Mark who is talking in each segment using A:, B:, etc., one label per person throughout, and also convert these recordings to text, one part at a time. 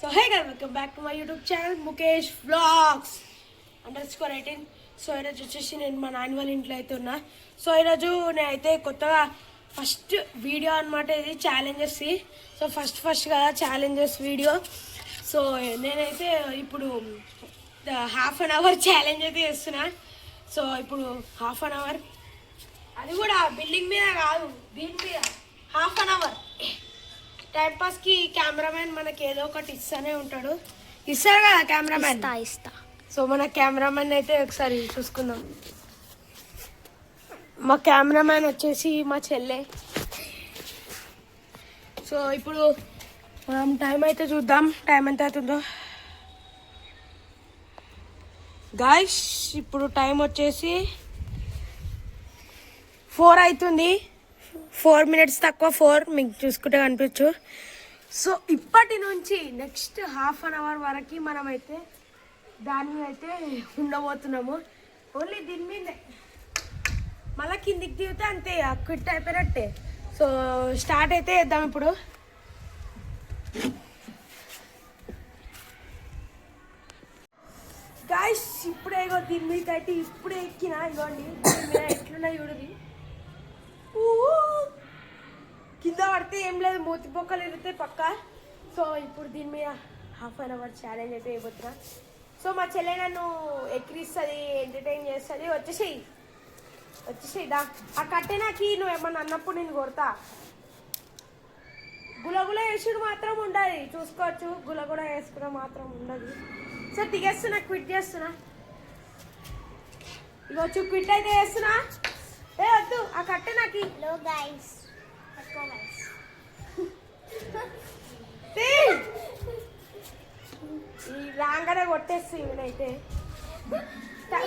A: So hey guys, welcome back to my YouTube channel Mukesh Vlogs _18. So ఈరోజు వచ్చేసి నేను మా నాన్న వాళ్ళ ఇంట్లో అయితే ఉన్నా. సో ఈరోజు నేనైతే కొత్తగా ఫస్ట్ వీడియో అనమాట, ఇది ఛాలెంజెస్. సో ఫస్ట్ కదా ఛాలెంజెస్ వీడియో. సో నేనైతే ఇప్పుడు హాఫ్ అన్ అవర్ ఛాలెంజ్ అయితే చేస్తున్నా. సో ఇప్పుడు హాఫ్ అన్ అవర్, అది కూడా బిల్డింగ్ మీద కాదు, దీని మీద హాఫ్ అన్ అవర్ టైంపాస్కి కెమెరామెన్ మనకి ఏదో ఒకటి ఇస్తానే ఉంటాడు. ఇస్తారు కదా కెమెరామెన్?
B: ఇస్తా.
A: సో మన కెమెరామెన్ అయితే ఒకసారి చూసుకుందాం. మా కెమెరామెన్ వచ్చేసి మా చెల్లె. సో ఇప్పుడు మనం టైం అయితే చూద్దాం, టైం ఎంత అవుతుందో. గాయ్స్ ఇప్పుడు టైం వచ్చేసి 4 అవుతుంది. 4 minutes తక్కువ, 4 మీకు చూసుకుంటే కనిపించు. సో ఇప్పటి నుంచి నెక్స్ట్ హాఫ్ అన్ అవర్ వరకు మనమైతే దాని మీద అయితే ఉండబోతున్నాము. ఓన్లీ దీని మీదే, మళ్ళీ కిందికి దిగితే అంతే, క్విట్ అయిపోయినట్టే. సో స్టార్ట్ అయితే చేద్దాం ఇప్పుడు. గాయ్స్ ఇప్పుడే ఇగో దీని మీద అయితే ఇప్పుడే ఎక్కిన, ఇగోండి దీని మీద ఎట్లున్నా చూడది. కింద పడితే ఏం లేదు, మూతి బొక్కలు ఎదిగితే పక్క. సో ఇప్పుడు దీని మీద హాఫ్ అన్ అవర్ ఛాలెంజ్ అయితే అయిపోతున్నా. సో మా చెల్లె నన్ను ఎక్కిరిస్తుంది, ఎంటర్టైన్ చేస్తుంది. వచ్చేసేయి దా. ఆ కట్టెనాకి నువ్వు ఏమన్నా అన్నప్పుడు నేను కొడతా. గులగుల వేసుడు మాత్రం ఉండదు, చూసుకోవచ్చు. గులగుల వేసుకున్న మాత్రం ఉండదు. సో దిగేస్తున్నా, క్విట్ చేస్తున్నా. ఇవ్వచ్చు, క్విట్ అయితే చేస్తున్నా. ఏ వద్దు, ఆ కట్టె నాకు.
B: హలో గైస్,
A: ఈ రాగానే కొట్టేస్తుంది ఇవనైతే.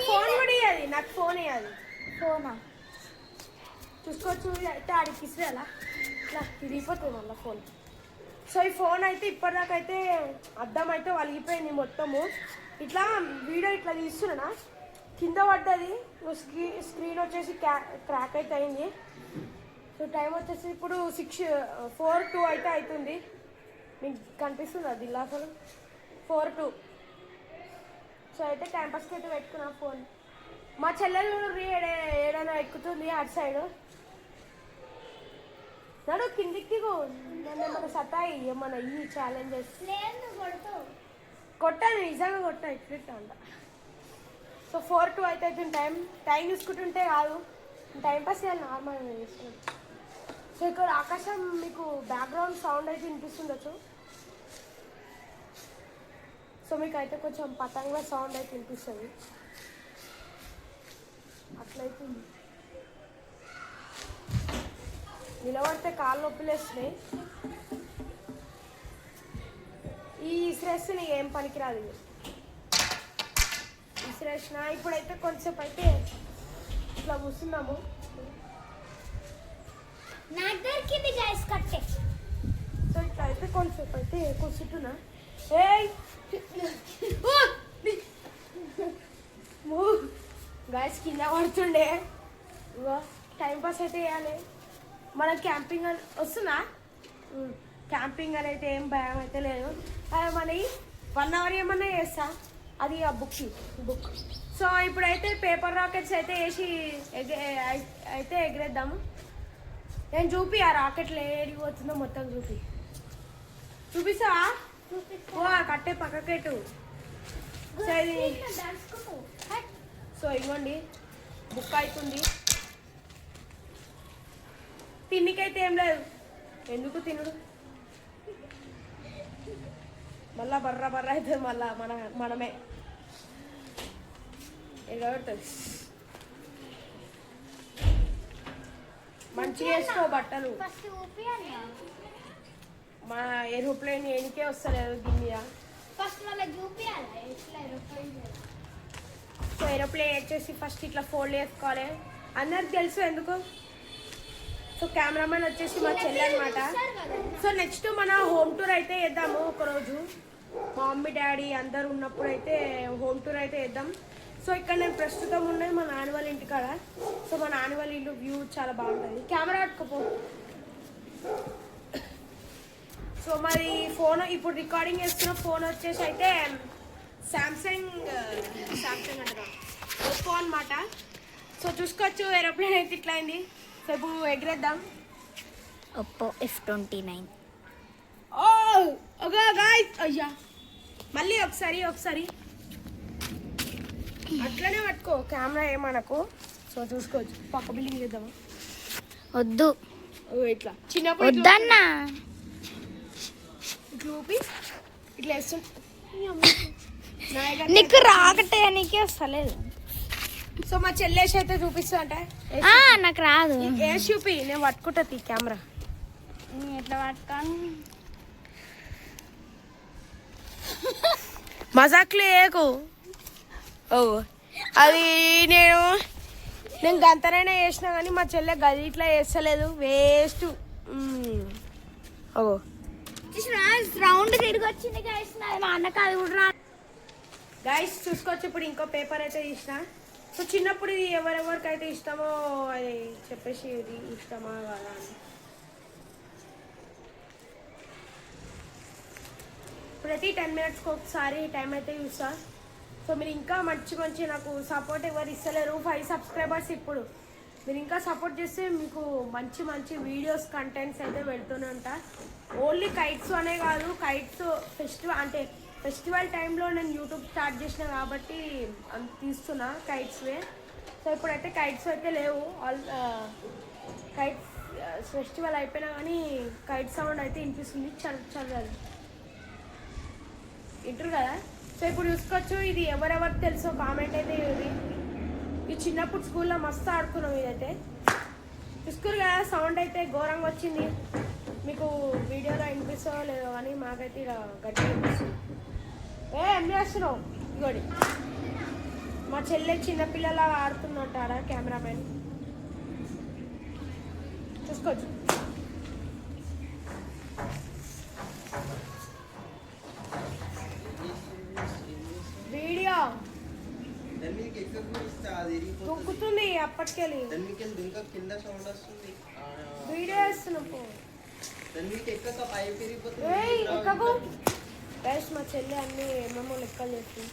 A: ఫోన్ కూడా ఇవ్వాలి నాకు, ఫోన్ ఇవ్వాలి.
B: ఫోనా
A: చూసుకోవచ్చు. అయితే ఆడికి ఇస్తే అలా ఇట్లా తిరిగిపోతుంది మళ్ళీ ఫోన్. సో ఈ ఫోన్ అయితే ఇప్పటిదాకా అయితే అద్దం అయితే వలిగిపోయింది మొత్తము. ఇట్లా వీడియో ఇట్లా తీస్తున్నా, కింద పడ్డది. స్క్రీన్ వచ్చేసి క్రాక్ అయితే అయింది. సో టైం వచ్చేసి ఇప్పుడు 4:02 అయితే అవుతుంది. మీకు కనిపిస్తుంది అది ఇలా అసలు 4:02. సో అయితే టైంపాస్కి అయితే పెట్టుకున్నా ఫోన్. మా చెల్లెలు ఏడైనా ఎక్కుతుంది అటు సైడ్. నడు కిందికి దిగు, నన్ను ఏమన్నా సతాయి ఏమన్నా ఈ ఛాలెంజెస్ కొట్టాను, నిజంగా కొట్టా ఇట్లా అంట. సో 4:02 అయితే అవుతుంది. టైం చూసుకుంటుంటే కాదు, టైంపాస్ చేయాలి, నార్మల్గా చేస్తున్నాను. సో ఇక్కడ ఆకాశం మీకు బ్యాక్గ్రౌండ్ సౌండ్ అయితే వినిపిస్తుండొచ్చు. సో మీకు అయితే కొంచెం పతంగా సౌండ్ అయితే వినిపిస్తుంది, అట్లయితే. నిలబడితే కాళ్ళు నొప్పిలేస్తున్నాయి. ఈ స్ట్రెస్ నీకు ఏం పనికిరాదు. విసిరేసిన. ఇప్పుడైతే కొంచెంసేపు అయితే ఇట్లా కూర్చున్నాము. సో ఇట్లా అయితే కొంచెంసేపు అయితే కూర్చుంటున్నా. గాయస్ కింద పడుతుండే. టైంపాస్ అయితే వేయాలి. మన క్యాంపింగ్ అని వస్తున్నా, క్యాంపింగ్ అని అయితే ఏం భయం అయితే లేదు. మనకి 1 hour ఏమన్నా చేస్తా, అది ఆ బుక్. సో ఇప్పుడైతే పేపర్ రాకెట్స్ అయితే వేసి అయితే ఎగిరేద్దాము. నేను చూపి ఆ రాకెట్లు ఏడిపోతుందో మొత్తం చూపిస్తావా? ఓ కట్టే పక్కకెట్టు. సో ఇవ్వండి, బుక్ అవుతుంది. తిన్నికైతే ఏం లేదు, ఎందుకు తినడు. మళ్ళా బర్ర అయితే మళ్ళా మనమే ఎగబడుతుంది. మంచిగా వేసుకో బట్టలు. మా ఏరోప్లేన్ ఏనికే వస్తలేదు దీని మీద. సో ఏరోప్లేన్ వచ్చేసి ఫస్ట్ ఇట్లా ఫోల్డ్ చేసుకోవాలి. అందరికి తెలుసు ఎందుకు. సో కెమెరామెన్ వచ్చేసి మా చెల్లి అనమాట. సో నెక్స్ట్ మన హోమ్ టూర్ అయితే వేద్దాము ఒకరోజు. మా మమ్మీ డాడీ అందరు ఉన్నప్పుడు అయితే హోమ్ టూర్ అయితే వేద్దాం. సో ఇక్కడ నేను ప్రస్తుతం ఉన్నది మా నాన్న వాళ్ళ ఇంటి కాడ. సో మా నాన్న వాళ్ళ ఇల్లు వ్యూ చాలా బాగుంటుంది. కెమెరా పట్టుకోపో. సో మరి ఫోన్ ఇప్పుడు రికార్డింగ్ చేస్తున్న ఫోన్ వచ్చేసి అయితే సామ్సంగ్ అంటారా ఒప్పో అనమాట. సో చూసుకోవచ్చు ఏరోప్లేన్ అయితే ఇట్లా అయింది. సో ఇప్పుడు ఎగిరేద్దాం.
B: Oppo F29.
A: ఓకే గాయ్స్, అయ్యా మళ్ళీ ఒకసారి అట్లనే పట్టుకో కెమెరా ఏమనకు. సో చూసుకోవచ్చు పక్క బిల్డింగ్ చేద్దామా?
B: వద్దు,
A: ఇట్లా చిన్నప్పుడు
B: వద్దన్నా.
A: ఇట్లా ఊపి ఇట్లా వేస్తుంటే
B: నీకు రాకటే నీకే వస్తలేదు.
A: సో మా చెల్లేసి అయితే చూపిస్తా అంటే
B: నాకు రాదు.
A: వేసి చూపి, నేను పట్టుకుంటుంది కెమెరా.
B: ఎట్లా పట్టుకోను?
A: మజాక్ లేకు. అది నేను గంతనైనా వేసినా కానీ మా చెల్లె గది ఇట్లా వేస్తలేదు, వేస్ట్.
B: రౌండ్ తిరిగి వచ్చింది గైస్, మా అన్నకు అది కూడా రా.
A: గైస్ చూసుకోవచ్చు ఇప్పుడు ఇంకో పేపర్ అయితే తీసిన. సో చిన్నప్పుడు ఇది ఎవరెవరికైతే ఇష్టమో అది చెప్పేసి ఇది ఇష్టమా కదా అని. ప్రతి 10 minutesకి ఒకసారి టైం అయితే చూస్తా. సో మీరు ఇంకా మంచి నాకు సపోర్ట్ ఎవరు ఇస్తలేరు. 5 subscribers ఇప్పుడు. మీరు ఇంకా సపోర్ట్ చేస్తే మీకు మంచి వీడియోస్ కంటెంట్స్ అయితే పెడుతూనే ఉంటా. ఓన్లీ కైట్స్ అనే కాదు, కైట్స్ ఫెస్టివల్ టైంలో నేను యూట్యూబ్ స్టార్ట్ చేసిన కాబట్టి తీస్తున్నా కైట్స్వే. సో ఇప్పుడైతే కైట్స్ అయితే లేవు. కైట్స్ ఫెస్టివల్ అయిపోయినా కానీ కైట్ సౌండ్ అయితే వినిపిస్తుంది. చల్లాలి వింటారు కదా. సో ఇప్పుడు చూసుకోవచ్చు ఇది ఎవరెవరు తెలుసో కామెంట్ అయితే ఇది చిన్నప్పుడు స్కూల్లో మస్తు ఆడుకున్నాం. ఇదైతే చూసుకోరు కదా, సౌండ్ అయితే ఘోరంగా వచ్చింది. మీకు వీడియోలో వినిపిస్తుందో లేదో కానీ మాకైతే ఇలా గట్టిగా వినిపిస్తుంది. ఏం చేస్తున్నావు? ఇగోడి మా చెల్లె చిన్నపిల్లలా ఆడుతున్నట్టారా కెమెరామెన్. చూసుకోవచ్చు. వీడియో దుక్కుతుంది అప్పటికెళ్ళి వీడియో వేస్తున్నావు. గైస్ మా చెల్లి అన్ని ఏమేమో లెక్కలు చేస్తుంది.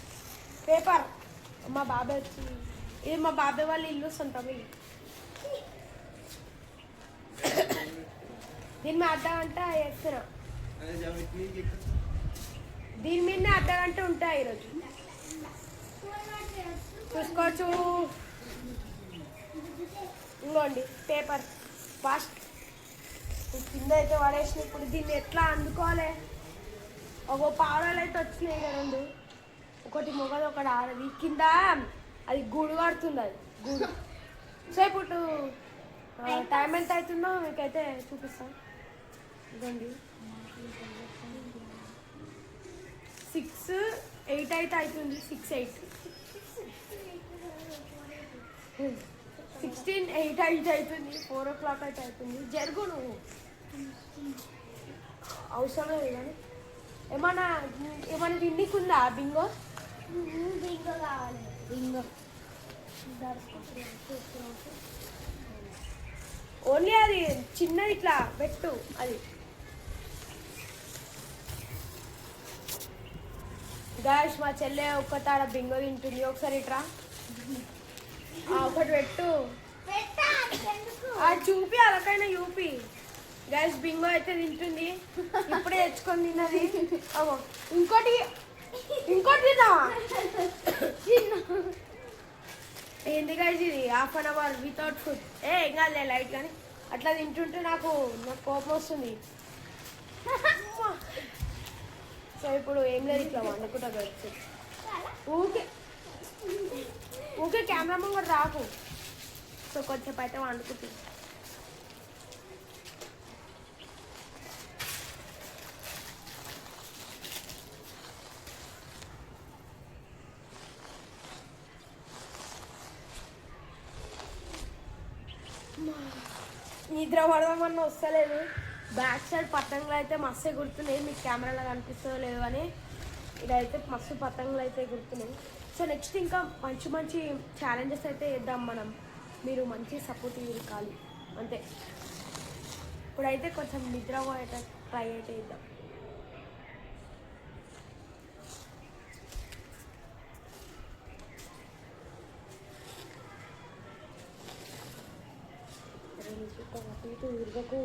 A: పేపర్ మా బాబాయ్ వచ్చి, ఇది మా బాబాయ్ వాళ్ళ ఇల్లు సొంతం. ఇది దీని మీద అర్ధగంట వేస్తున్నా, దీని మీదనే అర్ధగంట ఉంటాయి ఈరోజు. చూసుకోవచ్చు. ఇంకోండి పేపర్ ఫాస్ట్ కింద అయితే పడేసిన. ఇప్పుడు దీన్ని ఎట్లా అందుకోవాలి? ఒక పావురాలు అయితే వచ్చినాయి కదా, 2, ఒకటి మొగది ఒకటి ఆడది. కింద అది గూడు కడుతుంది, అది గూడు. సో ఇప్పుడు టైం ఎంత అవుతుందో మీకైతే చూపిస్తాను. ఇదండి 6:08 అయితే అవుతుంది. 6:08 16:08 అయితే అవుతుంది. 4 o'clock అయితే అవుతుంది. జరుగు నువ్వు, అవసరం లేదు కానీ. ఏమన్నా తిండికుందా బింగో?
B: బింగో కావాలి. బింగో
A: ఓన్లీ అది చిన్నది ఇట్లా పెట్టు. అది గాయస్ మా చెల్లె ఒక్కతాడ బింగో తింటుంది. ఒకసారి ఇట్రా ఒకటి పెట్టు. అది చూపి అలాకైనా చూపి. గ్యాస్ బింగో అయితే తింటుంది. ఇప్పుడే తెచ్చుకొని తిన్నది. ఇంకోటి తిన్నావా? ఏంది గైస్ ఇది 1/2 hour వితౌట్ ఫుడ్. ఏం కాదులే లైట్ కానీ అట్లా తింటుంటే నాకు కోపం వస్తుంది. సో ఇప్పుడు ఏం లేదు, ఇట్లా వండుకుంటా గడిచి ఊకే కెమెరామన్ కూడా రాకు. సో కొంచెం అయితే వండుకుంటుంది. నిద్ర పడదామన్నా వస్తలేదు. బ్యాక్ సైడ్ పతంగులు అయితే మస్తు గుర్తున్నాయి. మీకు కెమెరాలో కనిపిస్తుందో లేదో అని ఇదైతే మస్తు పతంగులు అయితే గుర్తున్నాయి. సో నెక్స్ట్ ఇంకా మంచి ఛాలెంజెస్ అయితే వేద్దాం మనం. మీరు మంచి సపోర్ట్ ఇవ్వాలి అంతే. ఇప్పుడైతే కొంచెం నిద్ర పోయేట ట్రై అయితే ఇద్దాం. ఇటు ఉరగకు.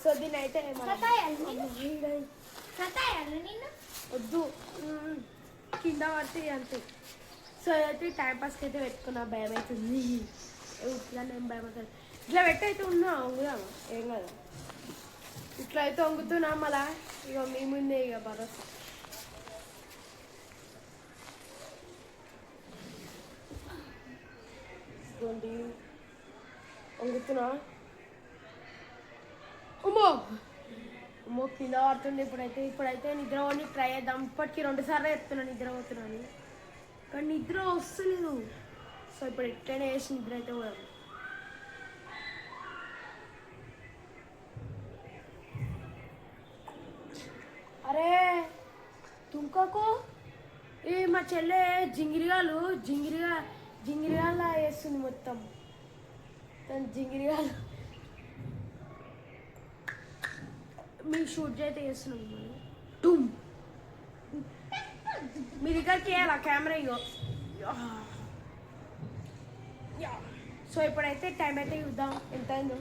A: సో దీని అయితే వద్దు కింద పడితే అంతే. సో అయితే టైంపాస్కి అయితే పెట్టుకున్నా, భయం అవుతుంది. ఇట్లా నేను భయం అవుతుంది. ఇట్లా పెట్టయితే ఉన్నా వంగుదామా, ఏం కదా. ఇట్లా అయితే వంగుతున్నా మళ్ళా ఇక మీ ముందే ఇక భరోసా. వంగుతున్నా. అమ్మో అమ్మో కింద పడుతుంది. ఇప్పుడైతే నిద్ర పోని ట్రై చేద్దాం. ఇప్పటికి 2 సార్లు చెప్తున్నా నిద్ర పోతున్నాను, కానీ నిద్ర వస్తలేదు. సో ఇప్పుడు ఎట్లయినా వేసి నిద్ర అయితే పోదాం. అరే తుంకకు ఈ మా చెల్లె జింగిరిగాలా వేస్తుంది మొత్తం. తను జింగిరిగాలు మీకు షూట్ అయితే చేస్తున్నాం. టూమ్ మీ దగ్గరికి వేయాలా కెమెరా. ఇగో సో ఇప్పుడైతే టైం అయితే చూద్దాం ఎంత అయిందో.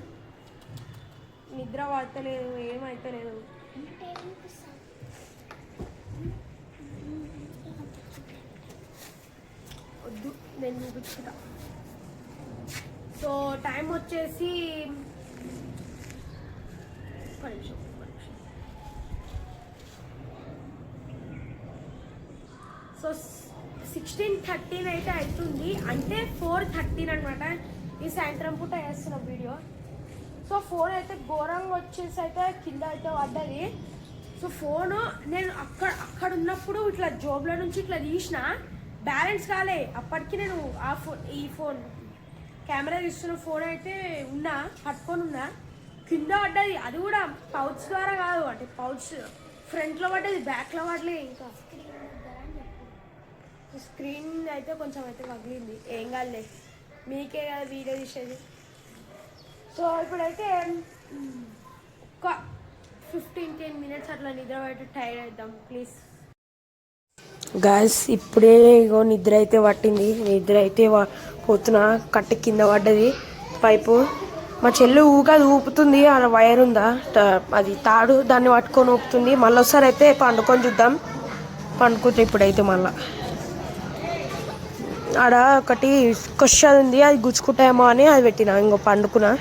A: నిద్ర పడతలేదు, ఏమైతలేదు. వద్దు నేను చూపించుకుంటా. సో టైం వచ్చేసి 1 నిమిషం. సో 16:13 అయితే అవుతుంది, అంటే 4:13 అనమాట. ఈ సాయంత్రం పూట వేస్తున్న వీడియో. సో ఫోన్ అయితే ఘోరంగా వచ్చేసి అయితే కింద అయితే పడ్డది. సో ఫోను నేను అక్కడ ఉన్నప్పుడు ఇట్లా జోబులో నుంచి ఇట్లా తీసిన, బ్యాలెన్స్ కాలే. అప్పటికి నేను ఈ ఫోన్ కెమెరా తీస్తున్న ఫోన్ అయితే పట్టుకొని ఉన్నా, కింద పడ్డది. అది కూడా పౌచ్ ద్వారా కాదు, అంటే పౌచ్ ఫ్రంట్లో పడ్డది, బ్యాక్లో పడలే. ఇంకా స్క్రీన్ అయితే కొంచెం అయితే పగిలింది, ఏం కాదులే, మీకే కదా వీడియో తీసేది. సో ఇప్పుడైతే ఒక 15-10 మినిట్స్ అట్లా నిద్ర పెట్టి టైర్డ్ అవుతాం ప్లీజ్. గాయస్ ఇప్పుడే ఇగో నిద్ర అయితే పట్టింది. నిద్ర అయితే పోతున్నా, కట్ట కింద పడ్డది పైపు. మా చెల్లి అది ఊపుతుంది, ఆ వైర్ ఉందా అది తాడు, దాన్ని పట్టుకొని ఊపుతుంది. మళ్ళీ ఒకసారి అయితే పండుకొని చూద్దాం. పండుకుంటే ఇప్పుడైతే మళ్ళీ ఆడ ఒకటి క్వశ్చన్ ఉంది, అది గుచ్చుకుంటాయేమో అని అది పెట్టినా. ఇంకో పండుకున్నా.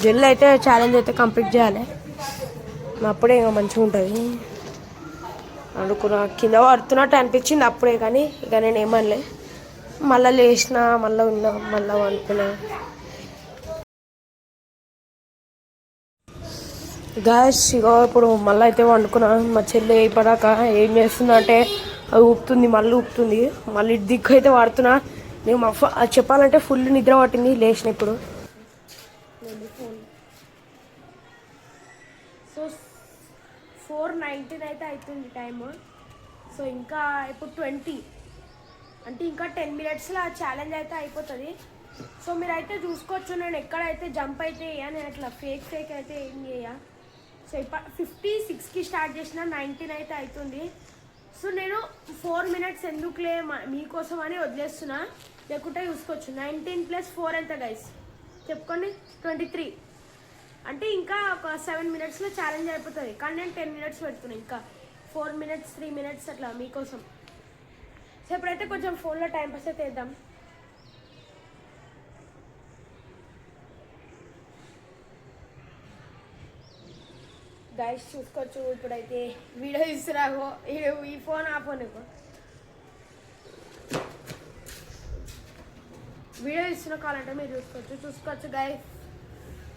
A: జల్లు అయితే ఛాలెంజ్ అయితే కంప్లీట్ చేయాలి, అప్పుడే ఇంకా మంచిగా ఉంటుంది. అనుకున్నా కింద పడుతున్నట్టు అనిపించింది అప్పుడే, కానీ ఇక నేను ఏమనలే. మళ్ళీ లేచిన, మళ్ళీ ఉన్నా, మళ్ళీ అనుకున్నా. గ్యాస్ ఇగో ఇప్పుడు మళ్ళీ అయితే వండుకున్నా. మా చెల్లి ఇప్పడాక ఏం చేస్తుందంటే అది ఊపుతుంది, మళ్ళీ ఊపుతుంది, మళ్ళీ దిక్కు అయితే వాడుతున్నా. నేను చెప్పాలంటే ఫుల్ నిద్ర పట్టింది, లేచిన ఇప్పుడు. సో 4:19 అయితే అవుతుంది టైము. సో ఇంకా ఇప్పుడు 20, అంటే ఇంకా 10 మినిట్స్లో ఆ ఛాలెంజ్ అయితే అయిపోతుంది. సో మీరైతే చూసుకోవచ్చు, నేను ఎక్కడైతే జంప్ అయితే వేయ, నేను అట్లా ఫేక్ అయితే ఏం చేయ. సో ఇప్పుడు 56కి స్టార్ట్ చేసిన, 19 అయితే అవుతుంది. సో నేను 4 మినిట్స్ ఎందుకులే మీకోసం అని వదిలేస్తున్నా, లేకుంటే చూసుకోవచ్చు. 19 + 4 ఎంత గైస్ చెప్పుకోండి, 23. అంటే ఇంకా ఒక 7 మినిట్స్లో ఛాలెంజ్ అయిపోతుంది, కానీ నేను 10 మినిట్స్ పెడుతున్నాను. ఇంకా 4 మినిట్స్ 3 మినిట్స్ అట్లా మీకోసం. సో ఇప్పుడైతే కొంచెం ఫోన్లో టైంపాస్ అయితే వేద్దాం. గైస్ చూసుకోవచ్చు, ఇప్పుడైతే వీడియో తీసుకురాగో ఈ ఫోన్ ఆ ఫోన్ వీడియో ఇస్తున్న కావాలంటే మీరు చూసుకోవచ్చు గైస్.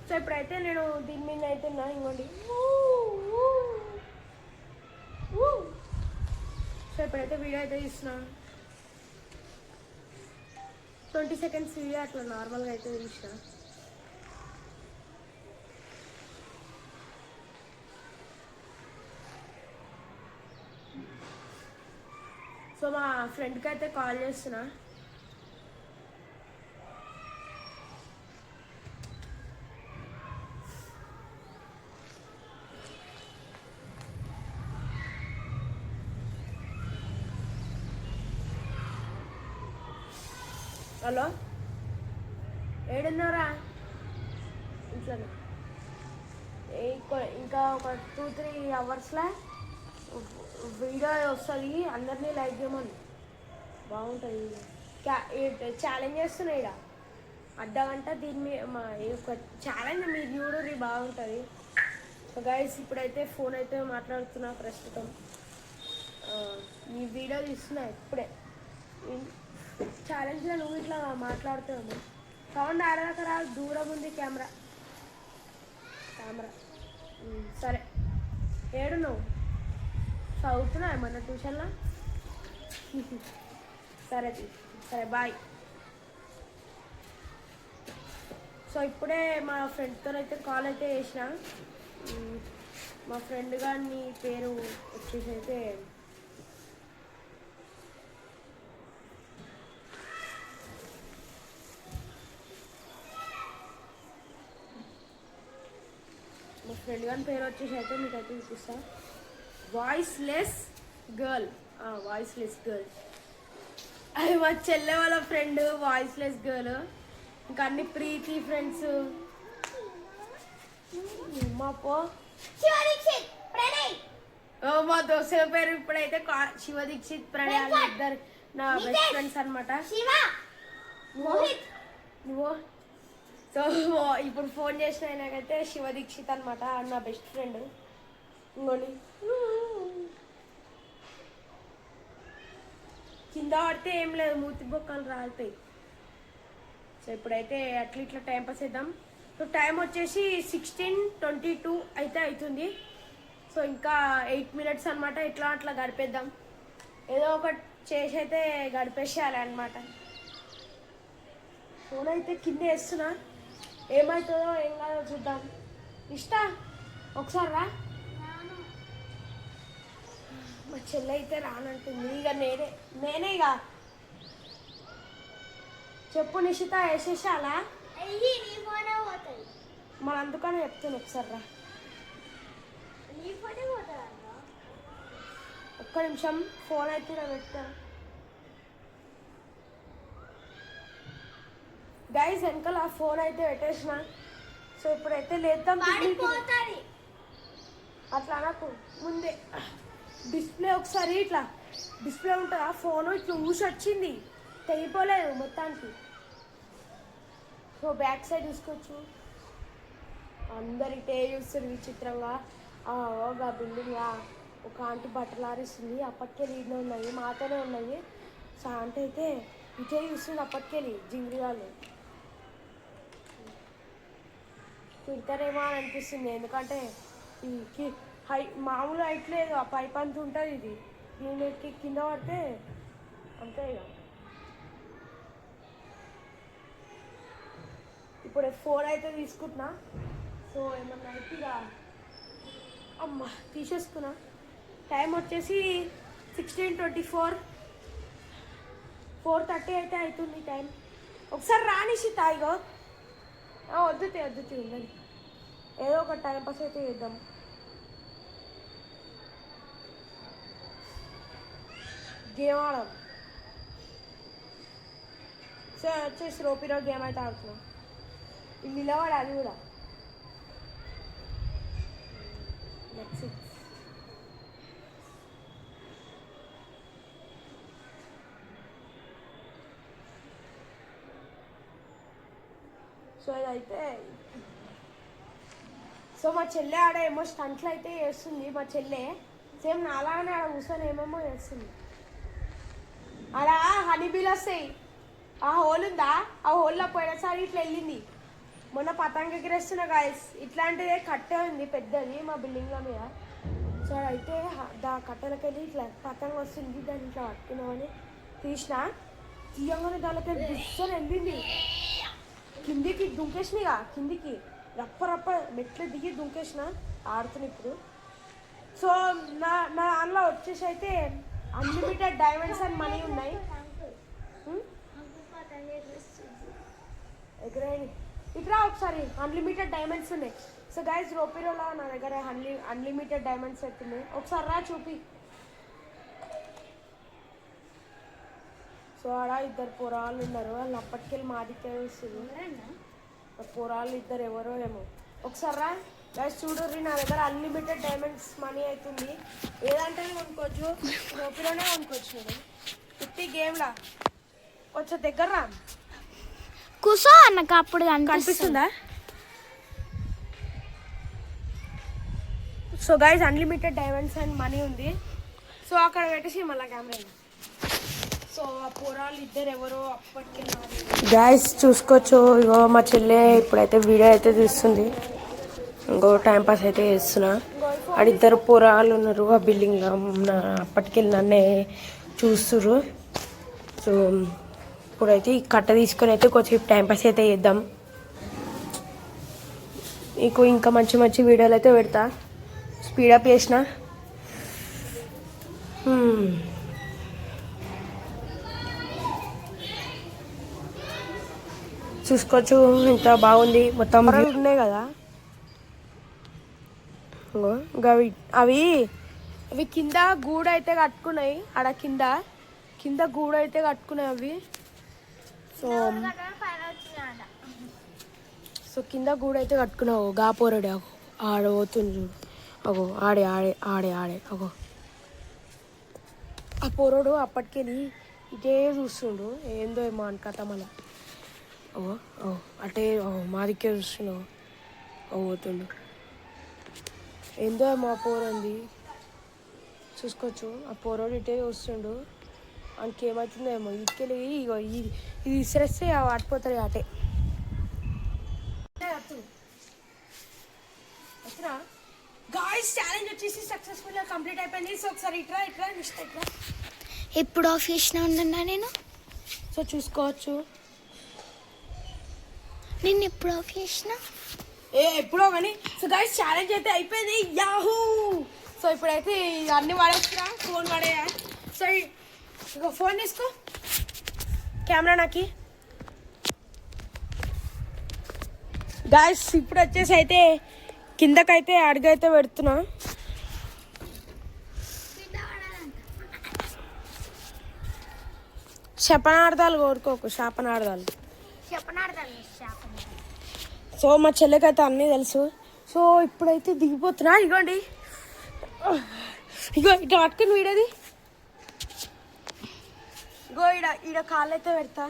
A: సో ఇప్పుడైతే నేను దీని మీద అయితే ఉన్నా, ఇంకోండి. సో ఇప్పుడైతే వీడియో అయితే తీస్తున్నా, 20 సెకండ్స్ వీడియో అట్లా నార్మల్గా అయితే తీసిన. మా ఫ్రెండ్కి అయితే కాల్ చేస్తున్నా. హలో, ఏడున్నారా? ఇంట్లోనే. ఇంకా ఒక 2-3 అవర్స్లో వీడియో వస్తుంది, అందరినీ లైక్ చేయమని. బాగుంటుంది. ఛాలెంజ్ చేస్తున్నా ఇక్కడ అర్ధగంట. దీని మీద మా ఒక ఛాలెంజ్ మీరు చూడరి, బాగుంటుంది. గైస్ ఇప్పుడైతే ఫోన్ అయితే మాట్లాడుతున్నా ప్రస్తుతం. ఈ వీడియో తీస్తున్నా ఇప్పుడే. ఛాలెంజ్లో నువ్వు ఇట్లా మాట్లాడుతున్నాము. సౌండ్ ఆడదాకా రా, దూరం ఉంది కెమెరా. సరే, ఏడు నువ్వు చదువుతున్నా ఏమన్నా ట్యూషన్లో? సరే సరే, బాయ్. సో ఇప్పుడే మా ఫ్రెండ్తో అయితే కాల్ అయితే చేసిన. మా ఫ్రెండ్ గారి పేరు వచ్చేసి అయితే మీకైతే చూపిస్తా. Voiceless girl. అది మా చెల్లె వాళ్ళ ఫ్రెండ్, వాయిస్లెస్ గర్ల్. ఇంకా అన్ని ప్రీతి ఫ్రెండ్స్. మా దోస్తుల పేరు ఇప్పుడైతే శివ దీక్షిత్, ప్రణయ్, ఇద్దరు నా బెస్ట్ ఫ్రెండ్స్ అనమాట. నువ్వు సో ఇప్పుడు ఫోన్ చేసిన ఆయనకైతే శివ దీక్షిత్ అనమాట, నా బెస్ట్ ఫ్రెండ్. ఇంకోని కింద పడితే ఏం లేదు, మూతి బొక్కలు రాలుతాయి. సో ఇప్పుడైతే అట్లా ఇట్లా టైం పాస్ చేద్దాం. సో టైం వచ్చేసి 16:22 అయితే అవుతుంది. సో ఇంకా 8 minutes అనమాట. ఇట్లా అట్లా గడిపేద్దాం, ఏదో ఒకటి చేసి అయితే గడిపేసేయాలి అనమాట. ఫోన్ అయితే కింద వేస్తున్నా, ఏమవుతుందో ఏం కాదో చూద్దాం. ఒకసారి రా. మా చెల్లె అయితే రానంటుంది. ఇక నేనే ఇక చెప్పు నిషిత, వేసేసాలా? మన అందుకనే చెప్తాను, ఒకసారి రా. ఒక్క నిమిషం, ఫోన్ అయితే పెట్టా. గైస్ వెనకాల ఆ ఫోన్ అయితే పెట్టేసిన. సో ఇప్పుడైతే లేద్దాం. అట్లా నాకు ముందే డిస్ప్లే ఒకసారి ఇట్లా డిస్ప్లే ఉంటుంది, ఆ ఫోన్ ఇట్లా ఊసి వచ్చింది, తెగిపోలేదు మొత్తానికి. సో బ్యాక్ సైడ్ చూసుకోవచ్చు. అందరిటే చూస్తారు విచిత్రంగా. ఒక బిల్డింగ్ ఒక ఆంటీ బట్టలు ఆరేస్తుంది, అప్పటికే లీడ్లో ఉన్నాయి, మాతోనే ఉన్నాయి. సో ఆంటీ అయితే ఇటే చూస్తుంది అప్పటికెళ్ళి. జింగిరి వాళ్ళు తింటారేమో అని అనిపిస్తుంది, ఎందుకంటే ఈ మామూలు హైట్ లేదు, ఆ పైప్ అంత ఉంటుంది. ఇది దీనికి కింద పడితే అంతే. ఇక ఇప్పుడు ఫోన్ అయితే తీసుకుంటున్నా. సో ఏమన్నా అయితే ఇక అమ్మ తీసేసుకున్నా. టైం వచ్చేసి 16:24, 4:30 అయితే అవుతుంది టైం. ఒకసారి రానిషి తాయిగో. వద్దుతే ఉందని, ఏదో ఒక టైం పాస్ అయితే చేద్దాం. గేమ్ ఆడడం. సో వచ్చేసి రోపిరో గేమ్ అయితే ఆడుతున్నాం. ఇది నిలబడి అది కూడా నెక్స్ట్. సో ఇదైతే మా చెల్లె ఆడ ఏమో స్టంట్లు అయితే చేస్తుంది. మా చెల్లె సేమ్ నాలాగానే ఆడ కూర్చొని ఏమేమో చేస్తుంది. ఆడ హనీబీలు వస్తాయి, ఆ హోల్ ఉందా, ఆ హోల్లో పోయినసారి ఇట్లా వెళ్ళింది. మొన్న పతంగ ఎగిరేస్తున్న గాయస్, ఇట్లాంటిదే కట్టే ఉంది పెద్దది మా బిల్డింగ్ల మీద. సో అయితే కట్టెలకి వెళ్ళి ఇట్లా పతంగ వస్తుంది, దాన్ని ఇట్లా పట్టుకున్నామని తీసిన. తీయంగానే దానికి దుస్సని వెళ్ళింది, కిందికి దుంకేసినాయిగా. కిందికి రప్ప మెట్లు దిగి దుంకేసిన. ఆడుతున్నా ఇప్పుడు. సో నా దానిలో వచ్చేసి అయితే అన్లిమిటెడ్ డైమండ్స్ అండ్ మనీ ఉన్నాయి. ఇక్కడ ఒకసారి అన్లిమిటెడ్ డైమండ్స్ ఉన్నాయి. సో గైస్ రోపిరోలో నా దగ్గర అన్లిమిటెడ్ డైమండ్స్ అవుతున్నాయి. ఒకసారి రా చూపి. సో ఆడ ఇద్దరు పొరాళ్ళు ఉన్నారు. వాళ్ళు అప్పటికెళ్ళి మాదికే వస్తుంది. పొరాళ్ళు ఇద్దరు ఎవరో ఏమో. ఒకసారి రా గైస్ చూడర్రి, నా దగ్గర అన్లిమిటెడ్ డైమండ్స్ మనీ అవుతుంది. ఏదంటే కొనుక్కోవచ్చు, రోపిలోనే కొనుక్కోవచ్చు. నేను ఇట్టి గేమ్లా కొంచెం దగ్గర రా.
B: కూసో అన్నకు అప్పుడు
A: కనిపిస్తుందా? So guys unlimited diamonds and money ఉంది. సో అక్కడ పెట్టేసి మళ్ళీ కెమెరా. సో ఆ పోరాళ్ళు ఇద్దరు ఎవరో అప్పటికి గైస్ చూసుకోవచ్చు. ఇగో మా చెల్లె ఇప్పుడైతే వీడియో అయితే తీస్తుంది. ఇంకో టైంపాస్ అయితే చేస్తున్నా. ఆడిద్దరు పోరాళ్ళు ఉన్నారు ఆ బిల్డింగ్లో. అప్పటికెళ్ళి నన్నే చూస్తుర్రు. సో ఇప్పుడైతే ఈ కట్ట తీసుకొని అయితే కొంచెం టైంపాస్ అయితే చేద్దాం. మీకు ఇంకా మంచి మంచి వీడియోలు అయితే పెడతా. స్పీడప్ చేసిన. చూసుకోవచ్చు ఇంత బాగుంది. మొత్తం ఉన్నాయి కదా అవి అవి అవి కింద గూడ అయితే కట్టుకున్నాయి. ఆడ కింద గూడ అయితే కట్టుకున్నాయి అవి. సో కింద గూడ అయితే కట్టుకున్నావు. గాపోరడే అగో ఆడ పోతుంది చూడు. అగో ఆడే ఆడే ఆడే ఆడే అగో ఆ పోరడు అప్పటికెళ్ళి ఇదే చూస్తుండు. ఏందో ఏమో అని కథ మన. అగో అగో అటే మాదికే చూస్తున్నావు. అగో పోతుండు. ఏందో ఏమో ఆ పోరంది చూసుకోవచ్చు. ఆ పోరోడు ఇటే చూస్తుండు. ఆయనకి ఏమవుతుందో ఏమో. ఇటుకెళ్ళి ఇగో ఇది ఇసిరేస్తే ఆడిపోతాడు అటే. గాయ్స్ ఛాలెంజ్ వచ్చేసి సక్సెస్ఫుల్గా కంప్లీట్ అయిపోయింది. సో ఒకసారి ఇట్రా ఇట్లా.
B: ఎప్పుడు ఆఫ్ చేసిన ఉన్నా నేను.
A: సో చూసుకోవచ్చు.
B: నేను ఎప్పుడు ఆఫ్ చేసిన
A: ఎప్పుడో కానీ. సో గాయ్స్ ఛాలెంజ్ అయితే అయిపోయింది. యాహూ. సో ఇప్పుడైతే అన్ని వాడేస్తున్నా. ఫోన్ వాడేయా. సో ఇక ఫోన్ తీసుకో. కెమెరా నాకి. గాయ్స్ ఇప్పుడు వచ్చేసి అయితే కిందకైతే అడుగైతే పెడుతున్నా. శపనార్థాలు కోరుకోకు. శాపనార్థాలు. సో మా చెల్లెకైతే అన్నీ తెలుసు. సో ఇప్పుడైతే దిగిపోతున్నా. ఇగోండి ఇగో ఇట్లా పట్టుకుని వీడేది. ఇగో ఈడ కాళ్ళు అయితే పెడతా.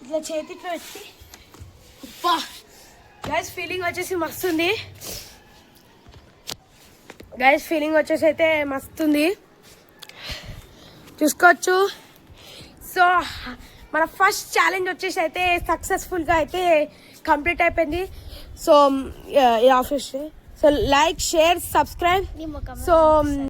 A: ఇట్లా చేతి ఇట్లా పెట్టి ఉప్పా. గైస్ ఫీలింగ్ వచ్చేసి మస్తుంది. గైస్ ఫీలింగ్ వచ్చేసి అయితే మస్తుంది. చూసుకోవచ్చు. సో మన ఫస్ట్ ఛాలెంజ్ వచ్చేసి అయితే సక్సెస్ఫుల్గా అయితే కంప్లీట్ అయిపోయింది. So office. So like share subscribe. So